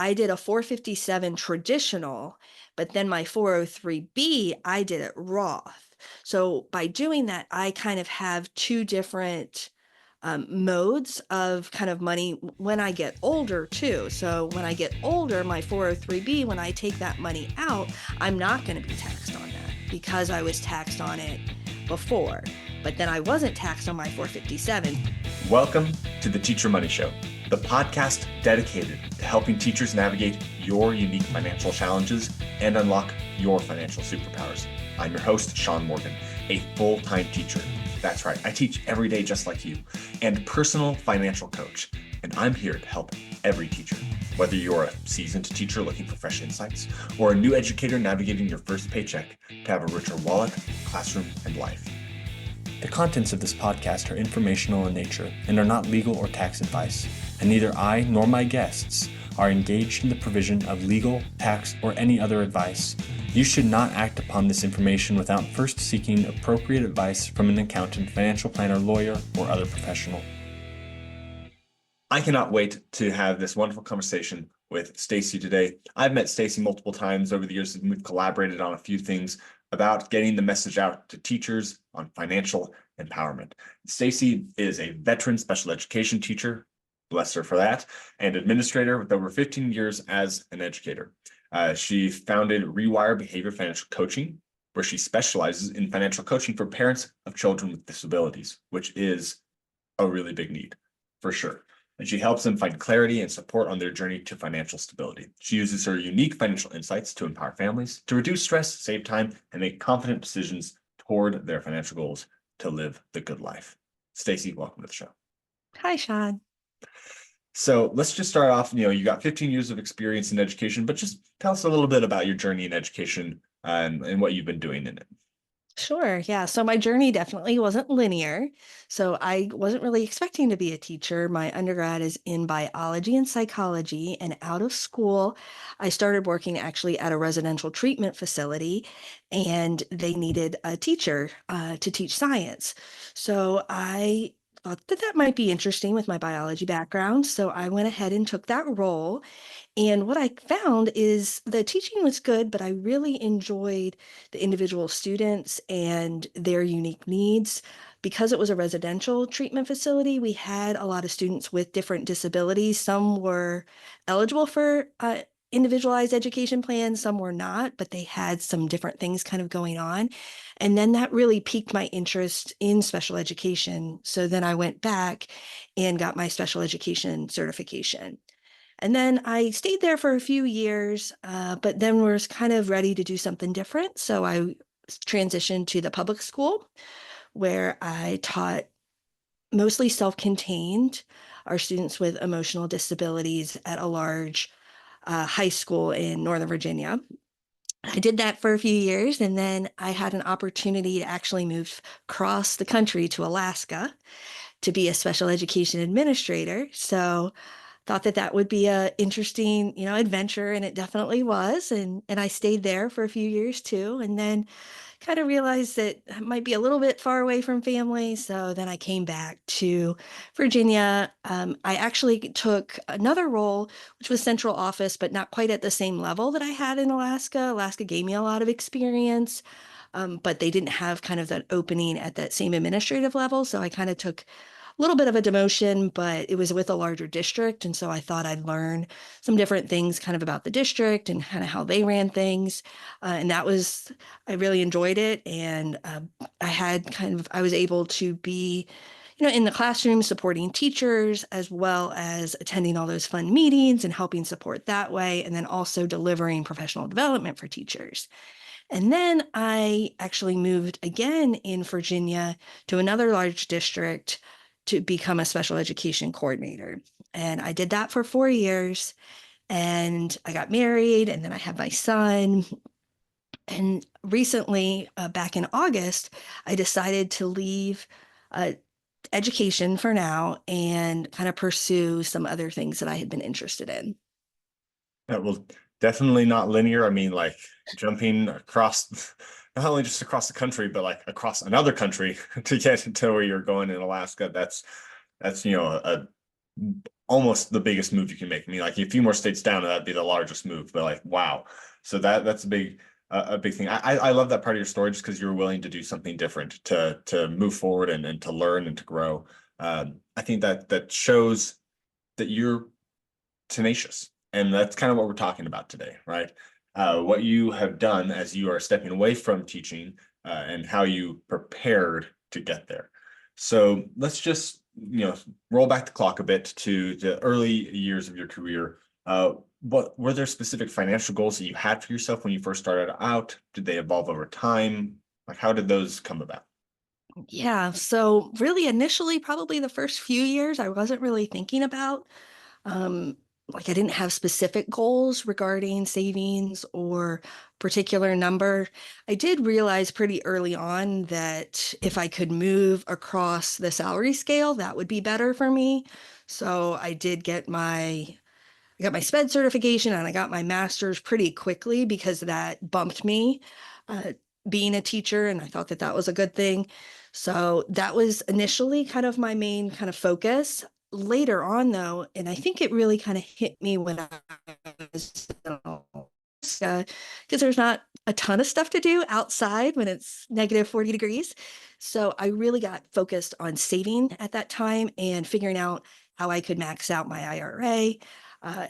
I did a 457 traditional, but then my 403B, I did it Roth. So by doing that, I kind of have two different modes of kind of money when I get older too. So when I get older, my 403B, when I take that money out, I'm not going to be taxed on that because I was taxed on it before. But then I wasn't taxed on my 457. Welcome to the Teacher Money Show, the podcast dedicated to helping teachers navigate your unique financial challenges and unlock your financial superpowers. I'm your host, Shaun Morgan, a full-time teacher. That's right, I teach every day just like you, and personal financial coach. And I'm here to help every teacher, whether you're a seasoned teacher looking for fresh insights or a new educator navigating your first paycheck to have a richer wallet, classroom, and life. The contents of this podcast are informational in nature and are not legal or tax advice, and neither I nor my guests are engaged in the provision of legal, tax, or any other advice. You should not act upon this information without first seeking appropriate advice from an accountant, financial planner, lawyer, or other professional. I cannot wait to have this wonderful conversation with Stacy today. I've met Stacy multiple times over the years, and we've collaborated on a few things about getting the message out to teachers on financial empowerment. Stacy is a veteran special education teacher, bless her for that, and administrator with over 15 years as an educator. She founded Rewire Behavior Financial Coaching, where she specializes in financial coaching for parents of children with disabilities, which is a really big need, for sure. And she helps them find clarity and support on their journey to financial stability. She uses her unique financial insights to empower families, to reduce stress, save time, and make confident decisions toward their financial goals to live the good life. Stacy, welcome to the show. Hi, Shaun. So let's just start off, you got 15 years of experience in education, but just tell us a little bit about your journey in education and what you've been doing in it. Sure. Yeah. So my journey definitely wasn't linear. So I wasn't really expecting to be a teacher. My undergrad is in biology and psychology, and out of school, I started working actually at a residential treatment facility, and they needed a teacher to teach science. So I thought that that might be interesting with my biology background. So I went ahead and took that role. And what I found is the teaching was good, but I really enjoyed the individual students and their unique needs. Because it was a residential treatment facility, we had a lot of students with different disabilities. Some were eligible for individualized education plans, some were not, but they had some different things kind of going on. And then that really piqued my interest in special education. So then I went back and got my special education certification. And then I stayed there for a few years, but then was kind of ready to do something different. So I transitioned to the public school where I taught mostly self-contained, our students with emotional disabilities at a large high school in Northern Virginia. I did that for a few years, and then I had an opportunity to actually move across the country to Alaska to be a special education administrator. So thought that that would be a interesting, adventure, and it definitely was. And I stayed there for a few years too, and then kind of realized that it might be a little bit far away from family. So then I came back to Virginia. I actually took another role, which was central office, but not quite at the same level that I had in Alaska. Alaska gave me a lot of experience. But they didn't have kind of that opening at that same administrative level. So I kind of took little bit of a demotion, but it was with a larger district. And so I thought I'd learn some different things kind of about the district and kind of how they ran things. I really enjoyed it. And I was able to be, in the classroom supporting teachers as well as attending all those fun meetings and helping support that way. And then also delivering professional development for teachers. And then I actually moved again in Virginia to another large district to become a special education coordinator. And I did that for 4 years, and I got married, and then I had my son. And recently, back in August, I decided to leave education for now and kind of pursue some other things that I had been interested in. That will definitely not linear. I mean, like jumping across, not only just across the country, but like across another country to get to where you're going in Alaska. That's a almost the biggest move you can make. I mean, like a few more states down, that'd be the largest move. But like, wow. So that's a big thing. I love that part of your story just because you're willing to do something different to move forward and to learn and to grow. I think that shows that you're tenacious, and that's kind of what we're talking about today, right? What you have done as you are stepping away from teaching, and how you prepared to get there. So let's just roll back the clock a bit to the early years of your career. What were there specific financial goals that you had for yourself when you first started out? Did they evolve over time? Like, how did those come about? Yeah. So really initially, probably the first few years, I wasn't really thinking about um, like I didn't have specific goals regarding savings or particular number. I did realize pretty early on that if I could move across the salary scale, that would be better for me. So I got my SPED certification and I got my master's pretty quickly because that bumped me uh, being a teacher, and I thought that that was a good thing. So that was initially kind of my main kind of focus. Later on, though, and I think it really kind of hit me when I was because there's not a ton of stuff to do outside when it's negative 40 degrees. So I really got focused on saving at that time and figuring out how I could max out my IRA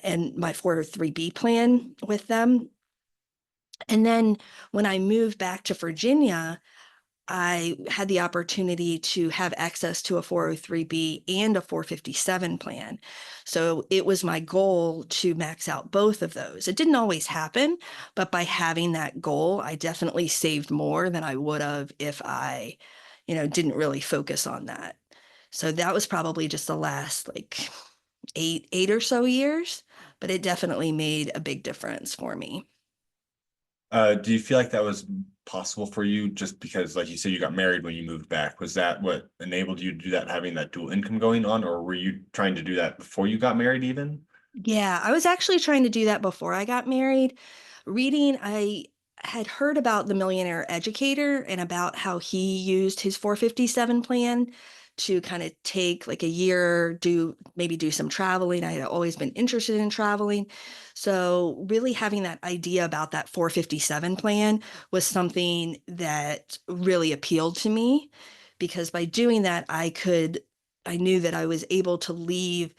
and my 403B plan with them. And then when I moved back to Virginia, I had the opportunity to have access to a 403B and a 457 plan. So it was my goal to max out both of those. It didn't always happen, but by having that goal, I definitely saved more than I would have if I, didn't really focus on that. So that was probably just the last like eight or so years, but it definitely made a big difference for me. Do you feel like that was possible for you just because, like you said, you got married when you moved back? Was that what enabled you to do that, having that dual income going on, or were you trying to do that before you got married even? Yeah, I was actually trying to do that before I got married. I had heard about the Millionaire Educator and about how he used his 457 plan to kind of take like a year, do some traveling. I had always been interested in traveling. So, really having that idea about that 457 plan was something that really appealed to me because by doing that, I knew that I was able to leave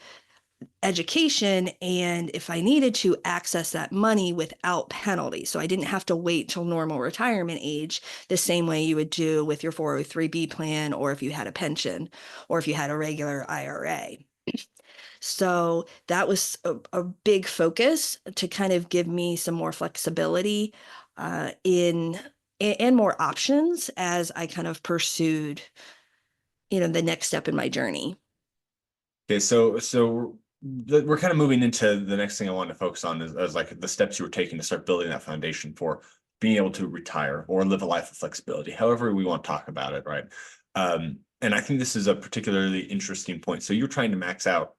education and if I needed to access that money without penalty. So I didn't have to wait till normal retirement age the same way you would do with your 403B plan or if you had a pension or if you had a regular IRA. So that was a big focus to kind of give me some more flexibility in and more options as I kind of pursued, the next step in my journey. Okay, so we're kind of moving into the next thing I wanted to focus on is like the steps you were taking to start building that foundation for being able to retire or live a life of flexibility, however we want to talk about it, right? And I think this is a particularly interesting point. So you're trying to max out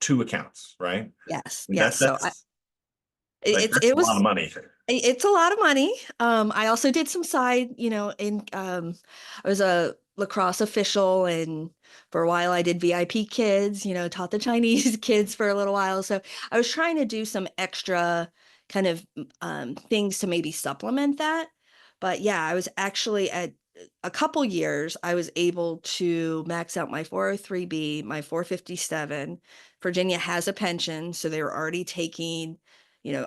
two accounts, right? Yes, And yes. that's It a lot of was money. it's a lot of money. I also did some side, I was a lacrosse official and for a while I did VIP kids, taught the Chinese kids for a little while. So I was trying to do some extra kind of things to maybe supplement that. But yeah, I was actually at a couple years, I was able to max out my 403B, my 457. Virginia has a pension, so they were already taking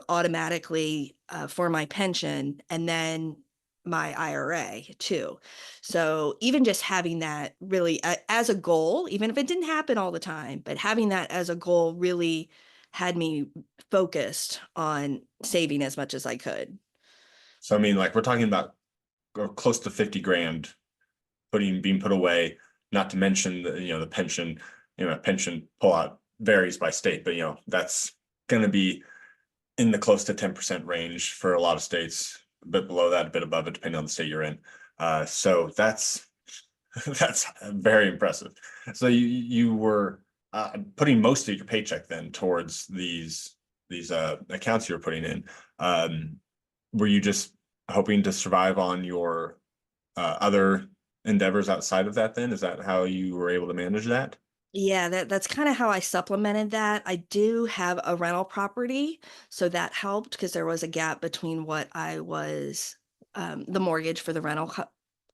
automatically for my pension and then my IRA too. So even just having that really as a goal, even if it didn't happen all the time, but having that as a goal really had me focused on saving as much as I could. So I mean, like we're talking about close to 50 grand being put away, not to mention the pension, pension pullout varies by state, but that's going to be in the close to 10% range for a lot of states, a bit below that, a bit above it, depending on the state you're in. So that's that's very impressive. So you were putting most of your paycheck then towards these accounts you were putting in. Um, were you just hoping to survive on your other endeavors outside of that then? Is that how you were able to manage that? Yeah, that's kind of how I supplemented that. I do have a rental property, so that helped because there was a gap between what I was, the mortgage for the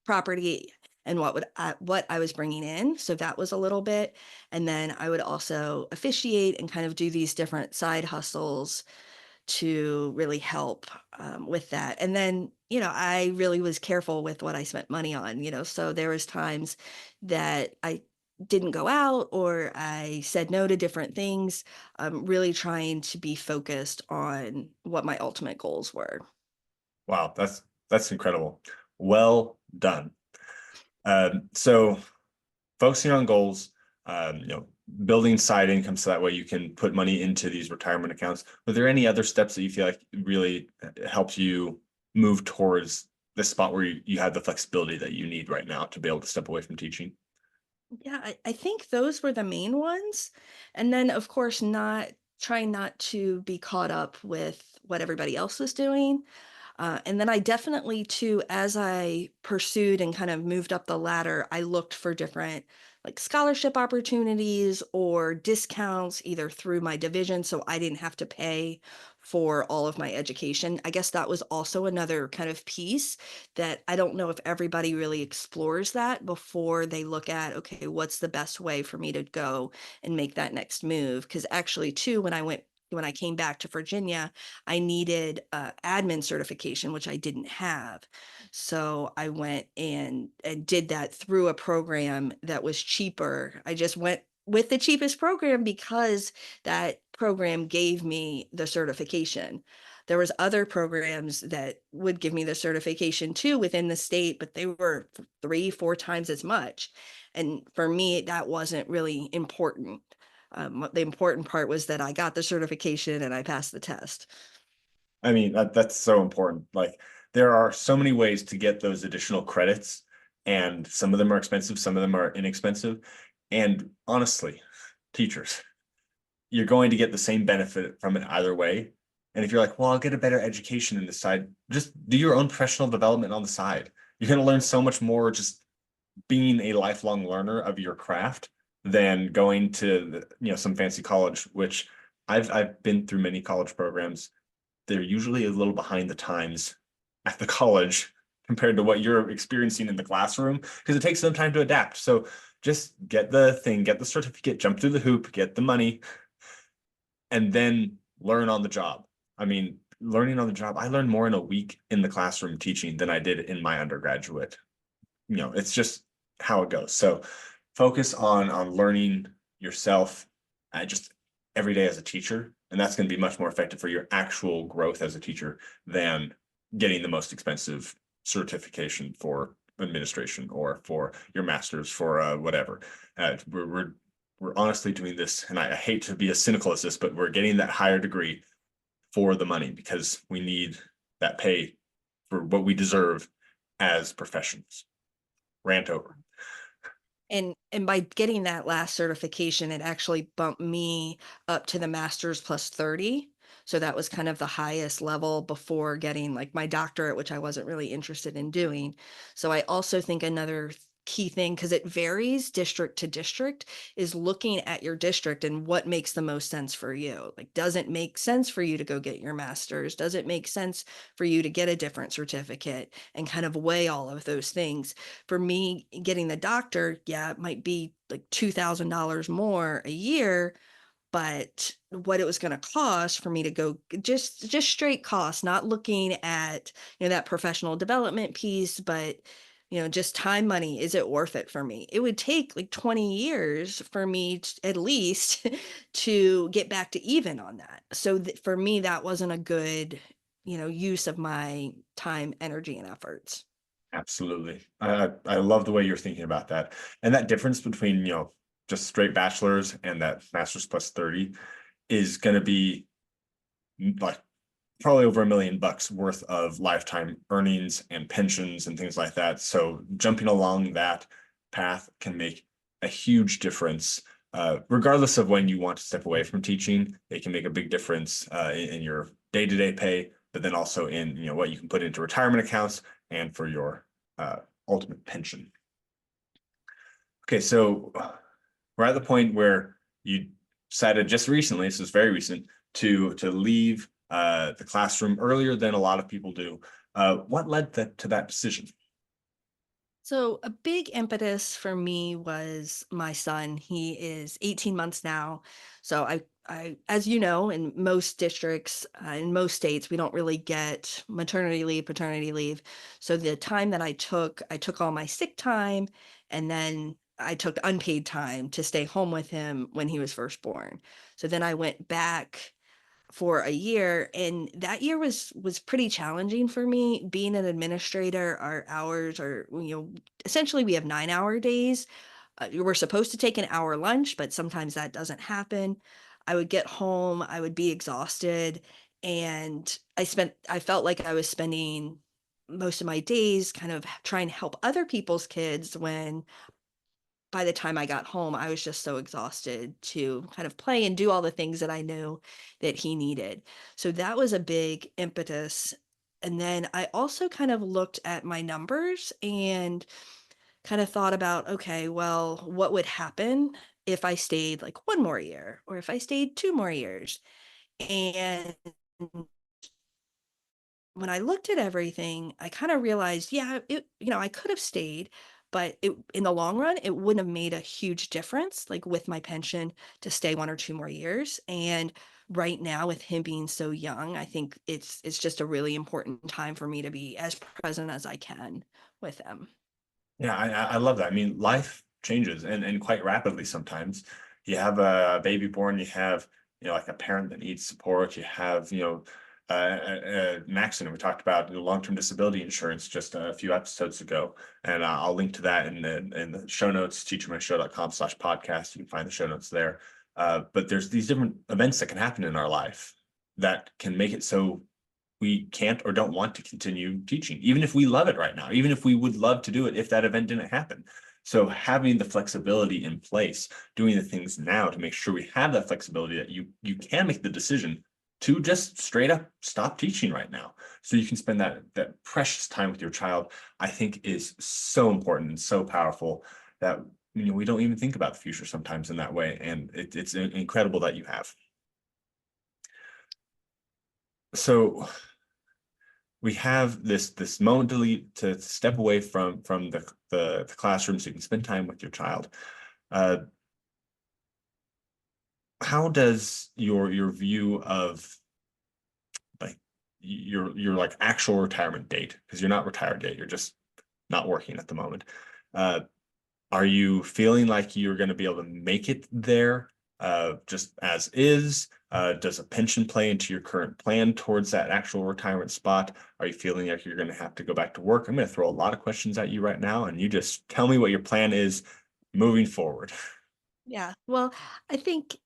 property and what I was bringing in. So that was a little bit, and then I would also officiate and kind of do these different side hustles to really help with that. And then, I really was careful with what I spent money on, so there was times that I didn't go out or I said no to different things, really trying to be focused on what my ultimate goals were. Wow, that's incredible. Well done. So focusing on goals, building side income so that way you can put money into these retirement accounts. Were there any other steps that you feel like really helped you move towards the spot where you have the flexibility that you need right now to be able to step away from teaching? Yeah, I think those were the main ones. And then, of course, not trying not to be caught up with what everybody else was doing. And then I definitely too, as I pursued and kind of moved up the ladder, I looked for different like scholarship opportunities or discounts either through my division so I didn't have to pay for all of my education. I guess that was also another kind of piece that I don't know if everybody really explores that before they look at, okay, what's the best way for me to go and make that next move? Because actually, too, when I came back to Virginia, I needed admin certification, which I didn't have. So I went and did that through a program that was cheaper. I just went with the cheapest program because that program gave me the certification. There was other programs that would give me the certification too within the state, but they were 3, 4 times as much. And for me, that wasn't really important. The important part was that I got the certification and I passed the test. I mean, that's so important. Like, there are so many ways to get those additional credits, and some of them are expensive, some of them are inexpensive. And honestly, teachers, you're going to get the same benefit from it either way. And if you're like, well, I'll get a better education in the side, just do your own professional development on the side. You're going to learn so much more just being a lifelong learner of your craft than going to some fancy college, which I've been through many college programs. They're usually a little behind the times at the college compared to what you're experiencing in the classroom because it takes some time to adapt. So just get the thing, get the certificate, jump through the hoop, get the money, and then learn on the job. I mean, learning on the job, I learned more in a week in the classroom teaching than I did in my undergraduate. It's just how it goes. So focus on learning yourself just every day as a teacher, and that's going to be much more effective for your actual growth as a teacher than getting the most expensive certification for administration or for your master's for whatever. We're honestly doing this, and I hate to be as cynical as this, but we're getting that higher degree for the money because we need that pay for what we deserve as professionals. Rant over. And by getting that last certification, it actually bumped me up to the master's plus 30. So that was kind of the highest level before getting like my doctorate, which I wasn't really interested in doing. So I also think another key thing, because it varies district to district, is looking at your district and what makes the most sense for you. Like, does it make sense for you to go get your master's? Does it make sense for you to get a different certificate and kind of weigh all of those things? For me, getting the doctor, yeah, it might be like $2,000 more a year, but what it was going to cost for me to go just straight cost, not looking at, that professional development piece, but just time, money, is it worth it for me? It would take like 20 years for me at least to get back to even on that. So for me, that wasn't a good, use of my time, energy, and efforts. Absolutely. I love the way you're thinking about that. And that difference between, just straight bachelor's and that master's plus 30 is going to be like probably over $1 million worth of lifetime earnings and pensions and things like that. So jumping along that path can make a huge difference. Regardless of when you want to step away from teaching, it can make a big difference in your day-to-day pay, but then also in what you can put into retirement accounts and for your ultimate pension. Okay, so we're at the point where you decided just recently, this is very recent, to leave the classroom earlier than a lot of people do. What led to that decision? So, a big impetus for me was my son. He is 18 months now. So, as you know, in most districts, in most states, we don't really get maternity leave, paternity leave. So, the time that I took all my sick time, and then I took unpaid time to stay home with him when he was first born. So, then I went back for a year, and that year was pretty challenging for me. Being an administrator, our hours are, essentially we have 9-hour days. We're supposed to take an hour lunch, but sometimes that doesn't happen. I would get home, I would be exhausted, and I felt like I was spending most of my days kind of trying to help other people's kids when by the time I got home, I was just so exhausted to kind of play and do all the things that I knew that he needed. So that was a big impetus. And then I also kind of looked at my numbers and kind of thought about, okay, well, what would happen if I stayed like one more year or if I stayed 2 more years? And when I looked at everything, I kind of realized, yeah, I could have stayed, but in the long run, it wouldn't have made a huge difference, like with my pension to stay 1 or 2 more years. And right now, with him being so young, I think it's just a really important time for me to be as present as I can with him. Yeah, I love that. I mean, life changes and quite rapidly sometimes. You have a baby born, you have, like a parent that needs support, you have, an accident. We talked about long-term disability insurance just a few episodes ago, and I'll link to that in the show notes, teachingmyshow.com/podcast. You can find the show notes there. But there's these different events that can happen in our life that can make it so we can't or don't want to continue teaching, even if we love it right now, even if we would love to do it if that event didn't happen. So having the flexibility in place, doing the things now to make sure we have that flexibility that you can make the decision to just straight up stop teaching right now. So you can spend that precious time with your child, I think is so important and so powerful that we don't even think about the future sometimes in that way. And it's incredible that you have. So we have this moment to step away from the classroom so you can spend time with your child. Uh, how does your view of like your like actual retirement date, because you're not retired yet, you're just not working at the moment. Uh, Are you feeling like you're going to be able to make it there just as is? Does a pension play into your current plan towards that actual retirement spot? Are you feeling like you're going to have to go back to work? I'm going to throw a lot of questions at you right now, and you just tell me what your plan is moving forward. Yeah. Well, I think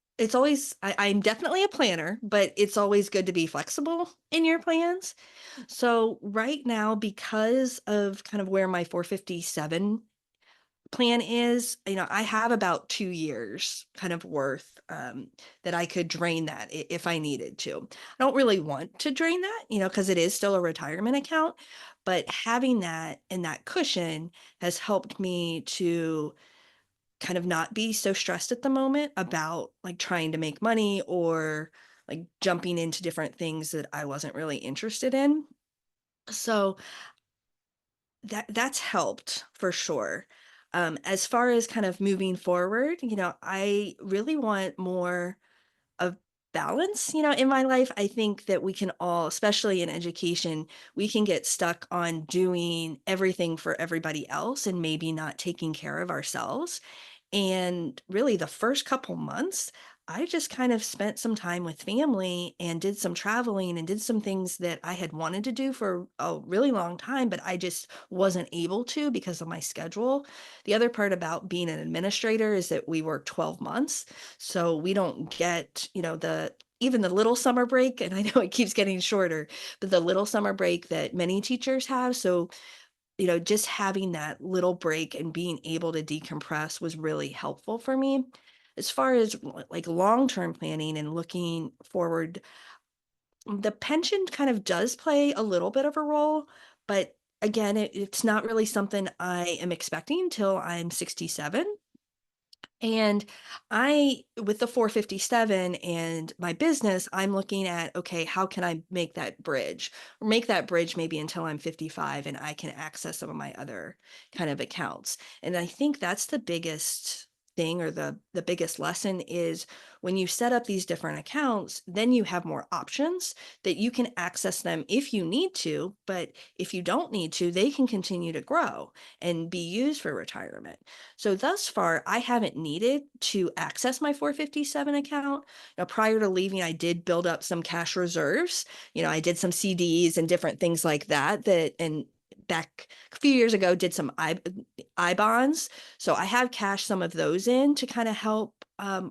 I'm definitely a planner, but it's always good to be flexible in your plans. So right now, because of kind of where my 457 plan is, I have about 2 years kind of worth that I could drain that if I needed to. I don't really want to drain that, because it is still a retirement account, but having that and that cushion has helped me to kind of not be so stressed at the moment about like trying to make money or like jumping into different things that I wasn't really interested in. So that's helped for sure. As far as kind of moving forward, I really want more of balance, in my life. I think that we can all, especially in education, we can get stuck on doing everything for everybody else and maybe not taking care of ourselves. And really, the first couple months, I just kind of spent some time with family and did some traveling and did some things that I had wanted to do for a really long time, but I just wasn't able to because of my schedule. The other part about being an administrator is that we work 12 months. So we don't get, even the little summer break, and I know it keeps getting shorter, but the little summer break that many teachers have. So just having that little break and being able to decompress was really helpful for me. As far as like long-term planning and looking forward, the pension kind of does play a little bit of a role, but again, it's not really something I am expecting until I'm 67. And with the 457 and my business, I'm looking at, okay, how can I make that bridge or make that bridge maybe until I'm 55 and I can access some of my other kind of accounts. And I think that's the biggest thing, or the biggest lesson is when you set up these different accounts, then you have more options that you can access them if you need to, but if you don't need to, they can continue to grow and be used for retirement. So thus far, I haven't needed to access my 457 account. Now, prior to leaving, I did build up some cash reserves. I did some CDs and different things like that, and back a few years ago did some I bonds. So I have cashed some of those in to kind of help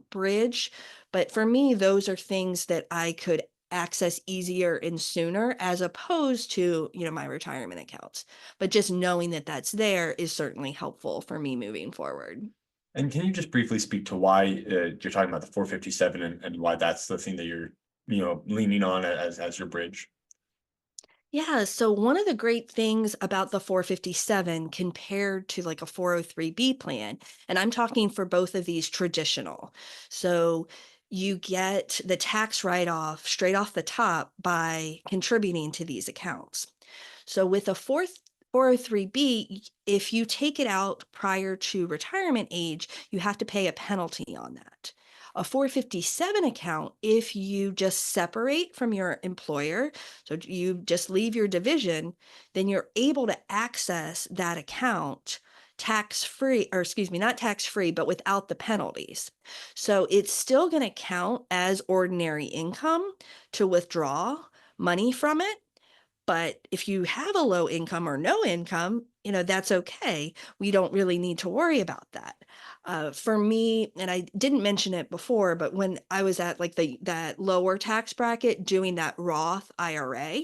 bridge. But for me, those are things that I could access easier and sooner as opposed to, my retirement accounts. But just knowing that that's there is certainly helpful for me moving forward. And can you just briefly speak to why you're talking about the 457 and why that's the thing that you're, leaning on as your bridge? Yeah, so one of the great things about the 457 compared to like a 403B plan, and I'm talking for both of these traditional. So you get the tax write-off straight off the top by contributing to these accounts. So with a 403B, if you take it out prior to retirement age, you have to pay a penalty on that. A 457 account, if you just separate from your employer, so you just leave your division, then you're able to access that account tax free, or excuse me, not tax free, but without the penalties. So it's still going to count as ordinary income to withdraw money from it. But if you have a low income or no income, that's okay. We don't really need to worry about that. For me, and I didn't mention it before, but when I was at like that lower tax bracket, doing that Roth IRA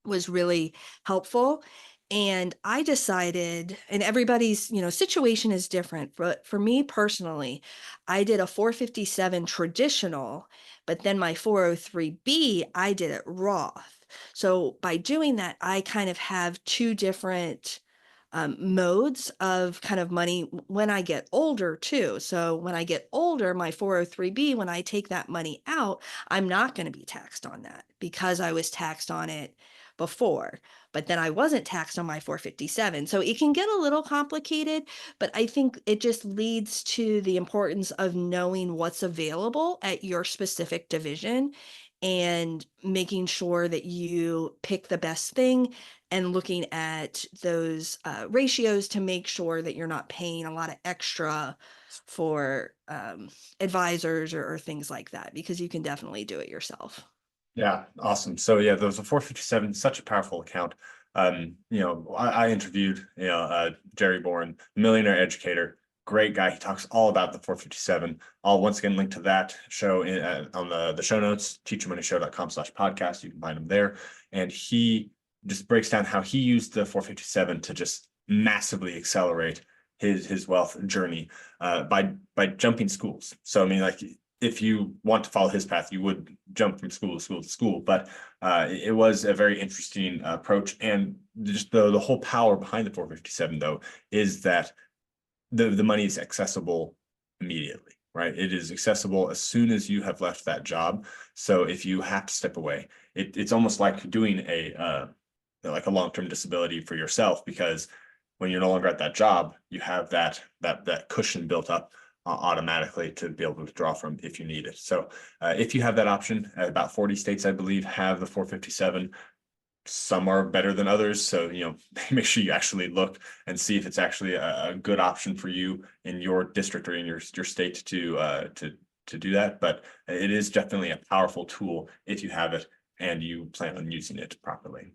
was really helpful. And I decided, and everybody's, situation is different, but for me personally, I did a 457 traditional, but then my 403B, I did it Roth. So by doing that, I kind of have two different modes of kind of money when I get older too. So when I get older, my 403B, when I take that money out, I'm not going to be taxed on that because I was taxed on it before, but then I wasn't taxed on my 457. So it can get a little complicated, but I think it just leads to the importance of knowing what's available at your specific division and making sure that you pick the best thing and looking at those ratios to make sure that you're not paying a lot of extra for advisors or things like that, because you can definitely do it yourself. Yeah, awesome. So yeah, those a 457, such a powerful account. I interviewed, Jerry Bourne, millionaire educator, great guy. He talks all about the 457. I'll once again link to that show on the show notes, teachermoneyshow.com/podcast. You can find him there. And he just breaks down how he used the 457 to just massively accelerate his wealth journey by jumping schools. So I mean, like, if you want to follow his path, you would jump from school to school to school. But it was a very interesting approach. And just the whole power behind the 457, though, is that the money is accessible immediately, right? It is accessible as soon as you have left that job. So if you have to step away, it's almost like doing a long-term disability for yourself, because when you're no longer at that job, you have that cushion built up automatically to be able to draw from if you need it. So if you have that option, about 40 states, I believe, have the 457. Some are better than others. So, make sure you actually look and see if it's actually a good option for you in your district or in your state to do that. But it is definitely a powerful tool if you have it and you plan on using it properly.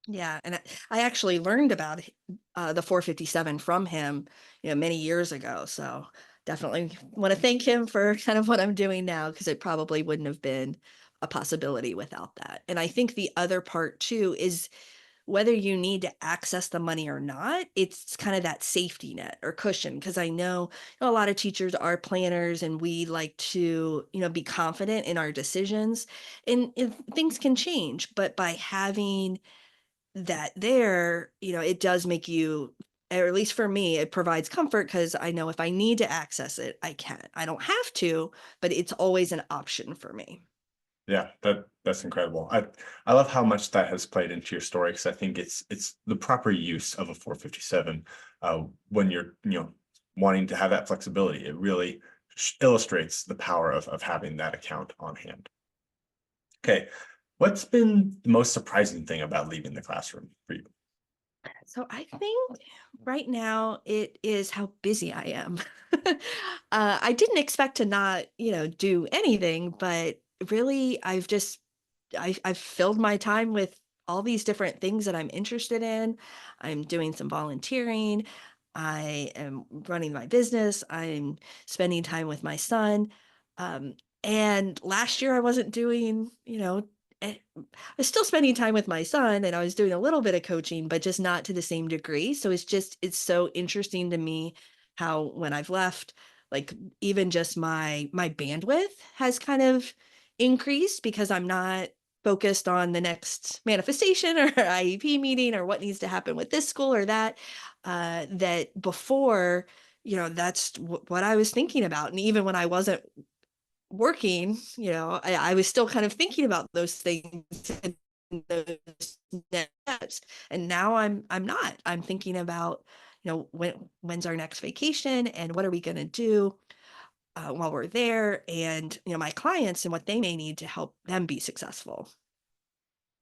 Yeah, and I actually learned about the 457 from him, many years ago. So definitely want to thank him for kind of what I'm doing now, because it probably wouldn't have been a possibility without that. And I think the other part too is whether you need to access the money or not, it's kind of that safety net or cushion. Because I know, a lot of teachers are planners and we like to, be confident in our decisions, and things can change. But by having that there, it does make you or at least for me, it provides comfort because I know if I need to access it, I can. I don't have to, but it's always an option for me. Yeah, that's incredible. I love how much that has played into your story because I think it's the proper use of a 457 when you're wanting to have that flexibility. It really illustrates the power of having that account on hand. Okay, what's been the most surprising thing about leaving the classroom for you? So I think right now it is how busy I am. I didn't expect to not, do anything, but really I've filled my time with all these different things that I'm interested in. I'm doing some volunteering. I am running my business. I'm spending time with my son. Um, and last year I wasn't doing, I was still spending time with my son and I was doing a little bit of coaching, but just not to the same degree. So it's so interesting to me how when I've left, like even just my bandwidth has kind of increased because I'm not focused on the next manifestation or IEP meeting or what needs to happen with this school or that. That before, that's what I was thinking about. And even when I wasn't working, I was still kind of thinking about those things and those next steps. And now I'm not. I'm thinking about, when's our next vacation and what are we going to do while we're there, and my clients and what they may need to help them be successful.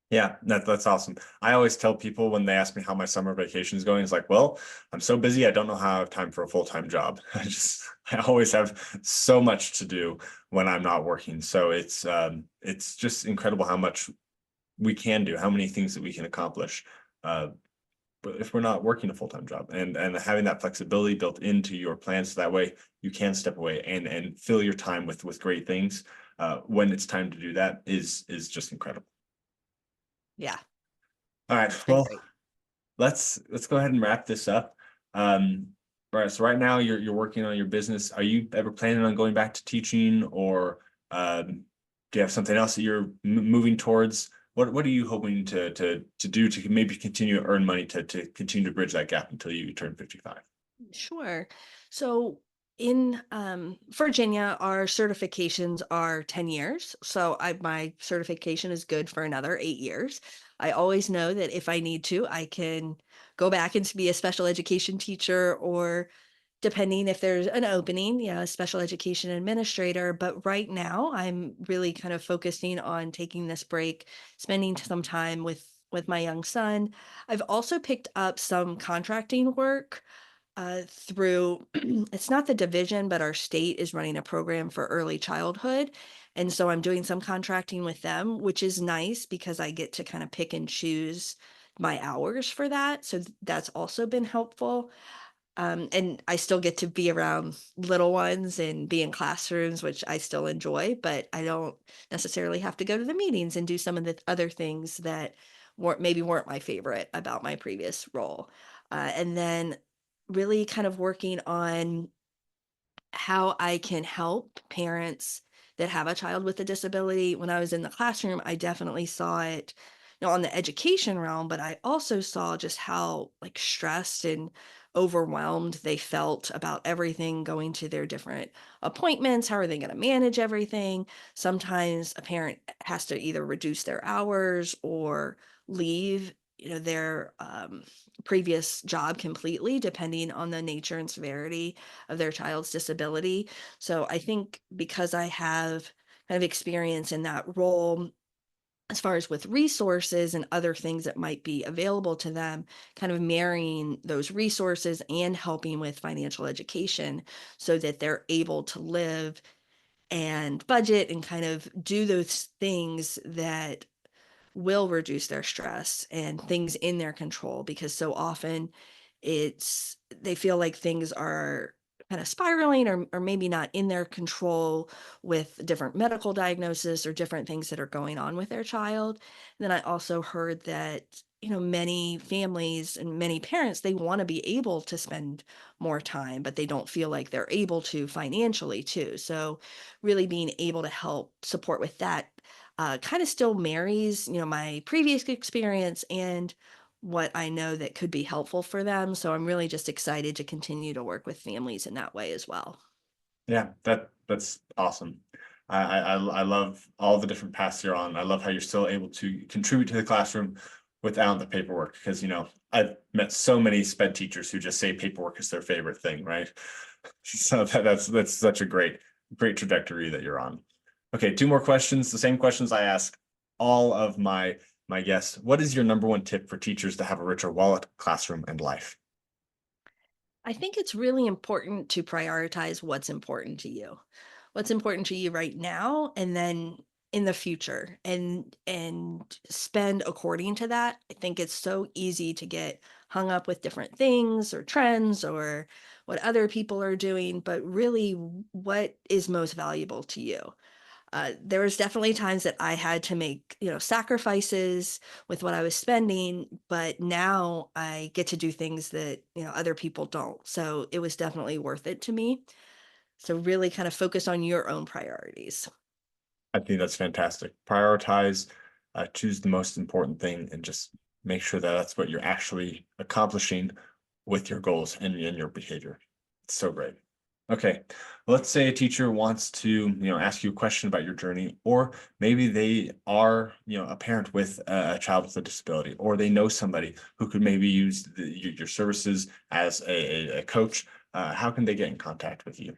Yeah, that's awesome. I always tell people when they ask me how my summer vacation is going, it's like, well, I'm so busy, I don't know how I have time for a full-time job. I always have so much to do when I'm not working. So it's just incredible how much we can do, how many things that we can accomplish. But if we're not working a full-time job and having that flexibility built into your plans, so that way you can step away and fill your time with great things when it's time to do that is just incredible. Yeah, All right. it's been Well, great. let's go ahead and wrap this up. All right. So right now you're working on your business. Are you ever planning on going back to teaching, or do you have something else that you're moving towards? What are you hoping to do to maybe continue to earn money to continue to bridge that gap until you turn 55? Sure. So in Virginia, our certifications are 10 years. So my certification is good for another 8 years. I always know that if I need to, I can go back and be a special education teacher, or depending if there's an opening, a special education administrator. But right now, I'm really kind of focusing on taking this break, spending some time with my young son. I've also picked up some contracting work through it's not the division, but our state is running a program for early childhood. And so I'm doing some contracting with them, which is nice because I get to kind of pick and choose my hours for that. So that's also been helpful. And I still get to be around little ones and be in classrooms, which I still enjoy, but I don't necessarily have to go to the meetings and do some of the other things that maybe weren't my favorite about my previous role. And then really kind of working on how I can help parents that have a child with a disability. When I was in the classroom, I definitely saw it, on the education realm, but I also saw just how like stressed and overwhelmed they felt about everything going to their different appointments. How are they going to manage everything? Sometimes a parent has to either reduce their hours or leave, their previous job completely, depending on the nature and severity of their child's disability. So I think because I have kind of experience in that role, as far as with resources and other things that might be available to them, kind of marrying those resources and helping with financial education so that they're able to live and budget and kind of do those things that will reduce their stress and things in their control, because so often they feel like things are kind of spiraling, or maybe not in their control with different medical diagnosis or different things that are going on with their child. And then I also heard that, many families and many parents, they want to be able to spend more time, but they don't feel like they're able to financially too. So really being able to help support with that kind of still marries, my previous experience and what I know that could be helpful for them. So I'm really just excited to continue to work with families in that way as well. Yeah, that's awesome. I love all the different paths you're on. I love how you're still able to contribute to the classroom without the paperwork, because I've met so many sped teachers who just say paperwork is their favorite thing, right? So that's such a great trajectory that you're on. Okay, two more questions. The same questions I ask all of my guests. What is your number one tip for teachers to have a richer wallet, classroom, and life? I think it's really important to prioritize what's important to you. What's important to you right now and then in the future and spend according to that. I think it's so easy to get hung up with different things or trends or what other people are doing, but really what is most valuable to you. There was definitely times that I had to make, sacrifices with what I was spending, but now I get to do things that, other people don't. So it was definitely worth it to me. So really kind of focus on your own priorities. I think that's fantastic. Prioritize, choose the most important thing, and just make sure that that's what you're actually accomplishing with your goals and in your behavior. It's so great. Okay, let's say a teacher wants to, ask you a question about your journey, or maybe they are, a parent with a child with a disability, or they know somebody who could maybe use your services as a coach. How can they get in contact with you?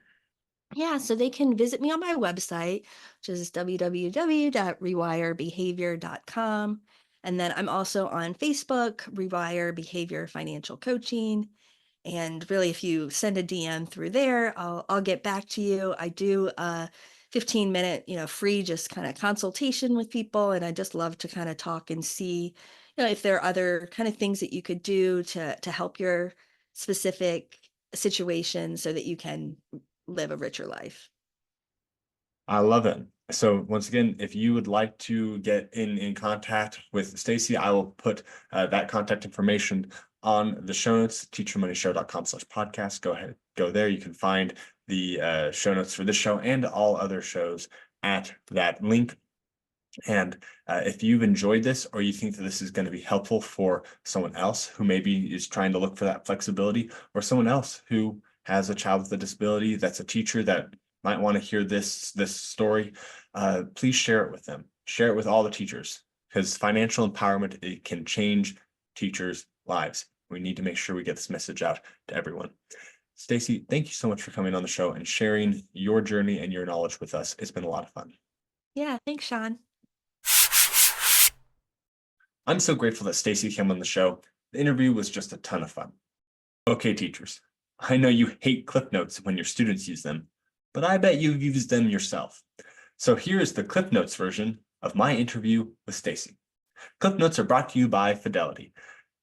Yeah, so they can visit me on my website, which is www.rewirebehavior.com. And then I'm also on Facebook, Rewire Behavior Financial Coaching. And really, if you send a DM through there, I'll get back to you. I do a 15-minute, free just kind of consultation with people. And I just love to kind of talk and see, if there are other kind of things that you could do to help your specific situation so that you can live a richer life. I love it. So once again, if you would like to get in contact with Stacy, I will put that contact information on the show notes, teachermoneyshow.com/podcast. Go ahead, go there. You can find the show notes for this show and all other shows at that link. And if you've enjoyed this, or you think that this is going to be helpful for someone else who maybe is trying to look for that flexibility, or someone else who has a child with a disability that's a teacher that might want to hear this story, please share it with them. Share it with all the teachers, because financial empowerment, it can change teachers' lives. We need to make sure we get this message out to everyone. Stacy, thank you so much for coming on the show and sharing your journey and your knowledge with us. It's been a lot of fun. Yeah, thanks, Shaun. I'm so grateful that Stacy came on the show. The interview was just a ton of fun. Okay, teachers, I know you hate Cliff Notes when your students use them, but I bet you've used them yourself. So here's the Cliff Notes version of my interview with Stacy. Cliff Notes are brought to you by Fidelity.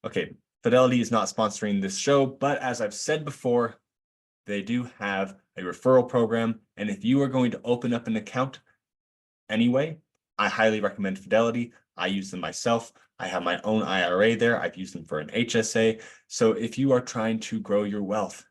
Okay, Fidelity is not sponsoring this show, but as I've said before, they do have a referral program. And if you are going to open up an account anyway, I highly recommend Fidelity. I use them myself. I have my own IRA there. I've used them for an HSA. So if you are trying to grow your wealth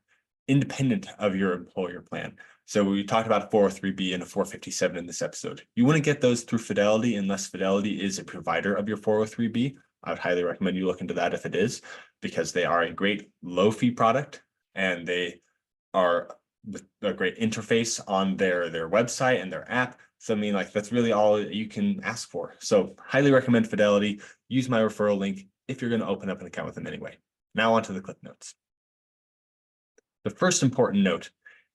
independent of your employer plan. So we talked about a 403B and a 457 in this episode. You want to get those through Fidelity unless Fidelity is a provider of your 403B. I would highly recommend you look into that if it is, because they are a great low fee product and they are a great interface on their website and their app. So I mean, like, that's really all you can ask for. So highly recommend Fidelity. Use my referral link if you're going to open up an account with them anyway. Now on to the clip notes. The first important note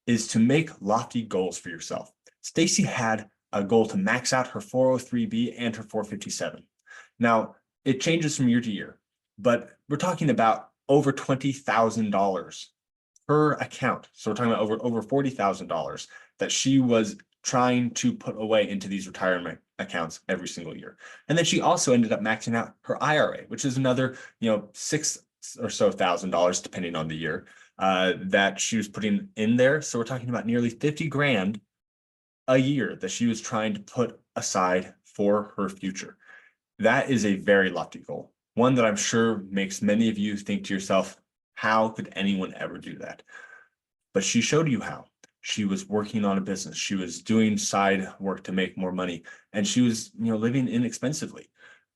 is to make lofty goals for yourself. Stacy had a goal to max out her 403B and her 457. Now, it changes from year to year, but we're talking about over $20,000 per account. So we're talking about over $40,000 that she was trying to put away into these retirement accounts every single year. And then she also ended up maxing out her IRA, which is another, $6,000 or so depending on the year, that she was putting in there. So we're talking about nearly 50 grand a year that she was trying to put aside for her future. That is a very lofty goal, one that I'm sure makes many of you think to yourself, how could anyone ever do that? But she showed you how. She was working on a business. She was doing side work to make more money, and she was, living inexpensively.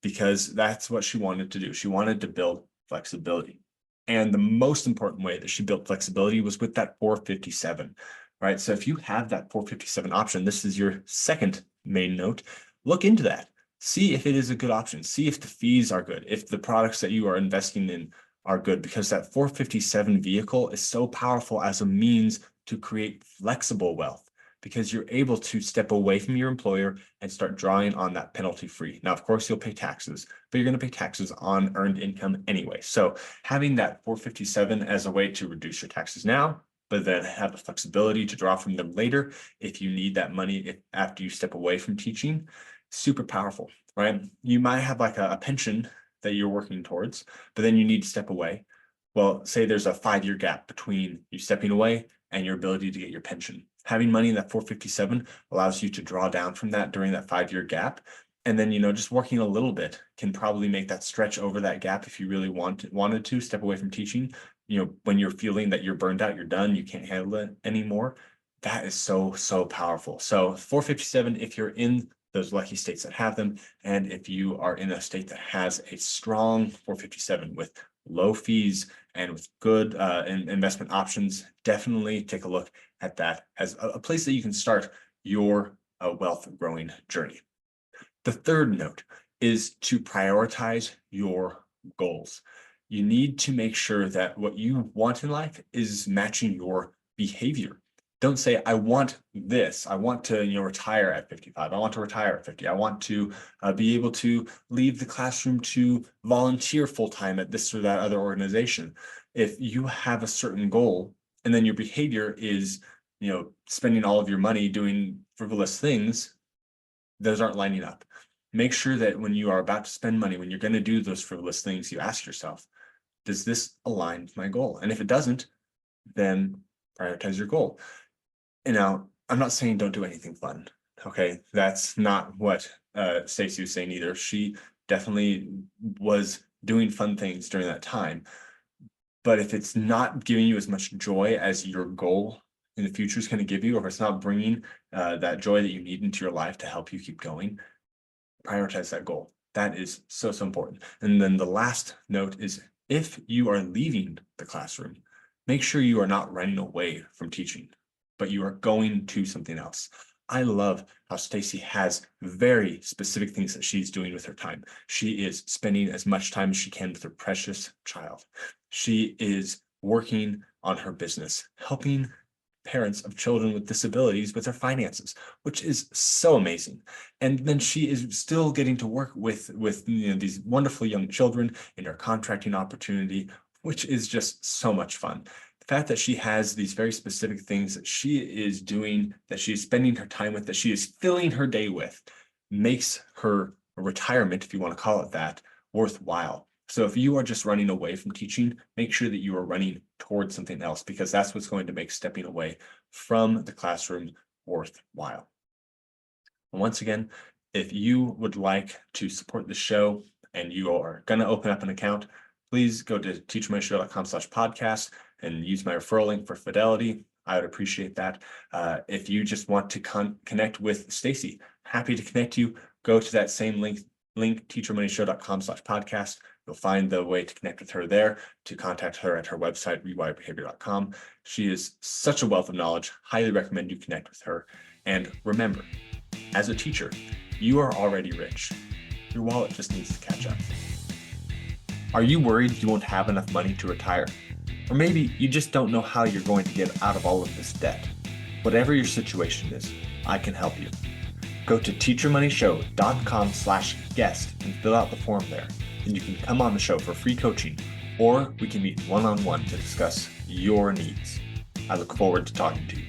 because that's what she wanted to do. She wanted to build flexibility. And the most important way that she built flexibility was with that 457, right? So if you have that 457 option, this is your second main note, look into that. See if it is a good option. See if the fees are good, if the products that you are investing in are good, because that 457 vehicle is so powerful as a means to create flexible wealth, because you're able to step away from your employer and start drawing on that penalty free. Now, of course, you'll pay taxes, but you're going to pay taxes on earned income anyway. So having that 457 as a way to reduce your taxes now, but then have the flexibility to draw from them later if you need that money after you step away from teaching, super powerful, right? You might have like a pension that you're working towards, but then you need to step away. Well, say there's a 5-year gap between you stepping away and your ability to get your pension. Having money in that 457 allows you to draw down from that during that 5-year gap. And then, just working a little bit can probably make that stretch over that gap if you really wanted to step away from teaching. When you're feeling that you're burned out, you're done, you can't handle it anymore. That is so, so powerful. So 457, if you're in those lucky states that have them, and if you are in a state that has a strong 457 with low fees and with good investment options, definitely take a look at that as a place that you can start your wealth growing journey. The third note is to prioritize your goals. You need to make sure that what you want in life is matching your behavior. Don't say, I want this. I want to, retire at 55. I want to retire at 50. I want to be able to leave the classroom to volunteer full-time at this or that other organization. If you have a certain goal and then your behavior is, spending all of your money doing frivolous things, those aren't lining up. Make sure that when you are about to spend money, when you're going to do those frivolous things, you ask yourself, does this align with my goal? And if it doesn't, then prioritize your goal. And now, I'm not saying don't do anything fun. Okay, that's not what Stacy was saying either. She definitely was doing fun things during that time. But if it's not giving you as much joy as your goal in the future is going to give you, or if it's not bringing that joy that you need into your life to help you keep going, prioritize that goal. That is so, so important. And then the last note is, if you are leaving the classroom, make sure you are not running away from teaching, but you are going to something else. I love how Stacy has very specific things that she's doing with her time. She is spending as much time as she can with her precious child. She is working on her business, helping parents of children with disabilities with their finances, which is so amazing. And then she is still getting to work with these wonderful young children in her contracting opportunity, which is just so much fun. The fact that she has these very specific things that she is doing, that she is spending her time with, that she is filling her day with, makes her retirement, if you want to call it that, worthwhile. So if you are just running away from teaching, make sure that you are running towards something else, because that's what's going to make stepping away from the classroom worthwhile. And once again, if you would like to support the show and you are going to open up an account, please go to teachmoneyShow.com/podcast and use my referral link for Fidelity. I would appreciate that. If you just want to connect with Stacy, happy to connect you. Go to that same link, teachmoneyShow.com/podcast. You'll find the way to connect with her there, to contact her at her website, rewirebehavior.com. She is such a wealth of knowledge. Highly recommend you connect with her. And remember, as a teacher, you are already rich. Your wallet just needs to catch up. Are you worried you won't have enough money to retire? Or maybe you just don't know how you're going to get out of all of this debt. Whatever your situation is, I can help you. Go to teachermoneyshow.com/guest and fill out the form there. And you can come on the show for free coaching, or we can meet one-on-one to discuss your needs. I look forward to talking to you.